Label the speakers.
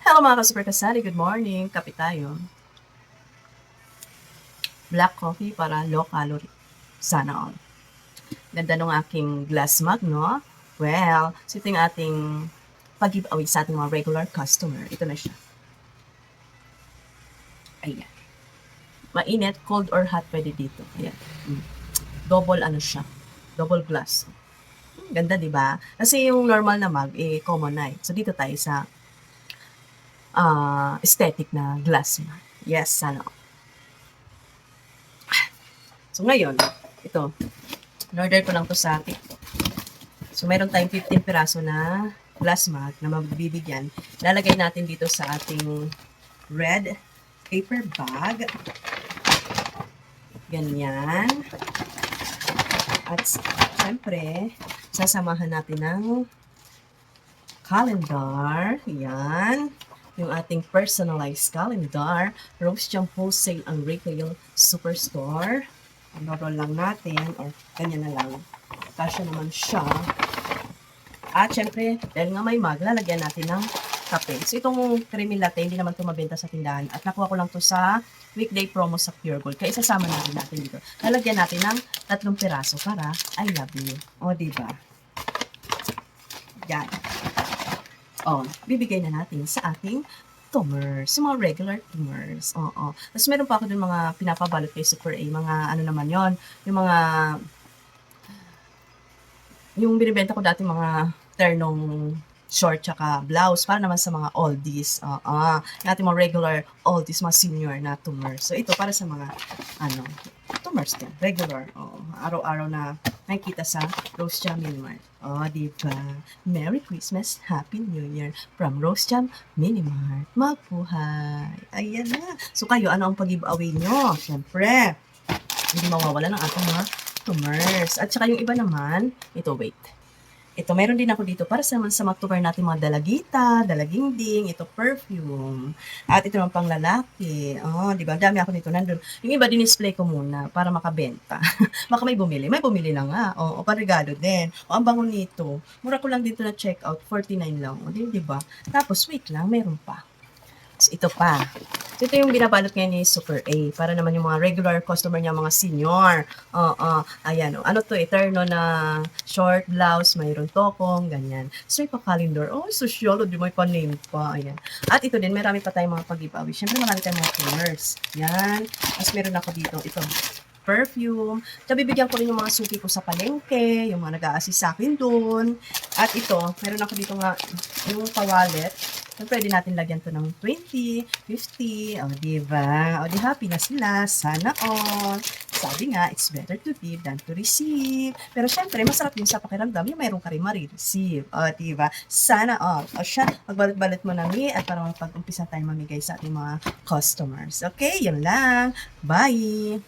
Speaker 1: Hello mga ka-super kasari, good morning. Kape tayo. Black coffee para low calorie. Sana all. Ganda nung aking glass mug, no? Well, so ito yung ating pag-giveaway sa ating mga regular customer. Ito na siya. Ayan. Mainit, cold or hot pwede dito. Ayan. Double ano siya. Double glass. Ganda, di ba? Kasi yung normal na mug, common na eh. So dito tayo sa aesthetic na glass mug. Yes, sana all. So ngayon, ito, in-order ko lang to sa TikTok. So meron tayong 15 piraso na glass mug na mabibigyan. Lalagay natin dito sa ating red paper bag. Ganyan. At syempre, sasamahan natin ng calendar. Yan. Yung ating personalized calendar. Rose Jam Wholesale and Retail Superstore. Roll lang natin or ganyan na lang. Kasya naman siya. At syempre, dahil nga may mug, lalagyan natin ng kape. So itong creamy latte, hindi naman ito mabenta sa tindahan. At nakuha ko lang to sa weekday promo sa Pure Gold. Kaya isasama natin dito. Lalagyan natin ng 3 piraso para I love you. O, diba? Yan. O, bibigay na natin sa ating tumors, yung mga regular tumors. Oo. Tapos meron pa ako dun mga pinapabalot kay Super A, mga ano naman yon, yung binibenta ko dati mga ternong short tsaka blouse para naman sa mga oldies. Yung ating mga regular oldies, mga senior na tumors. So ito para sa mga tumors din, regular. Araw-araw na nakikita sa Rose Jam Mini Mart. Diba? Merry Christmas, Happy New Year from Rose Jam Mini Mart. Magbuhay. Ayan na. So kayo, ano ang pag-giveaway nyo? Siyempre, hindi mawawala ng ating mga tumors. At saka yung iba naman, ito, wait. Ito, meron din ako dito para sa mga tumor natin, mga dalagita, dalaginding, ito perfume. At ito naman pang lalaki. Di ba? Dami ako nito nandun. Yung iba din-display ko muna para makabenta. Baka may bumili. May bumili na nga. Parigado din. Ang bango nito. Mura ko lang dito na check out, 49 lang. Di ba? Tapos, wait lang, meron pa. So, ito pa. So, ito yung binabalot ngayon ni Super A. Para naman yung mga regular customer niya, mga senior. Ayan. Ano to, eterno na short blouse, mayroon tokong, ganyan. So, ipa-calendar. Social, di may pa-name pa. Ayan. At ito din, marami pa tayong mga pag-giveaway. Siyempre, marami tayong mga colors. Yan. Tapos, meron ako dito, ito, perfume. So, bibigyan ko rin yung mga suki ko sa palengke, yung mga nag-a-assist sa akin doon. At ito, meron ako dito nga, yung pa-wallet. So, pwede natin lagyan to ng 20, 50, diba? Di happy na sila. Sana all. Sabi nga, it's better to give than to receive. Pero syempre, masarap din sa pakiramdam yung mayroon ka rin marireceive. Diba? Sana all. Siya, magbalot-balot mo na at para mapag-umpisa tayong mamigay sa ating mga customers. Okay, yun lang. Bye!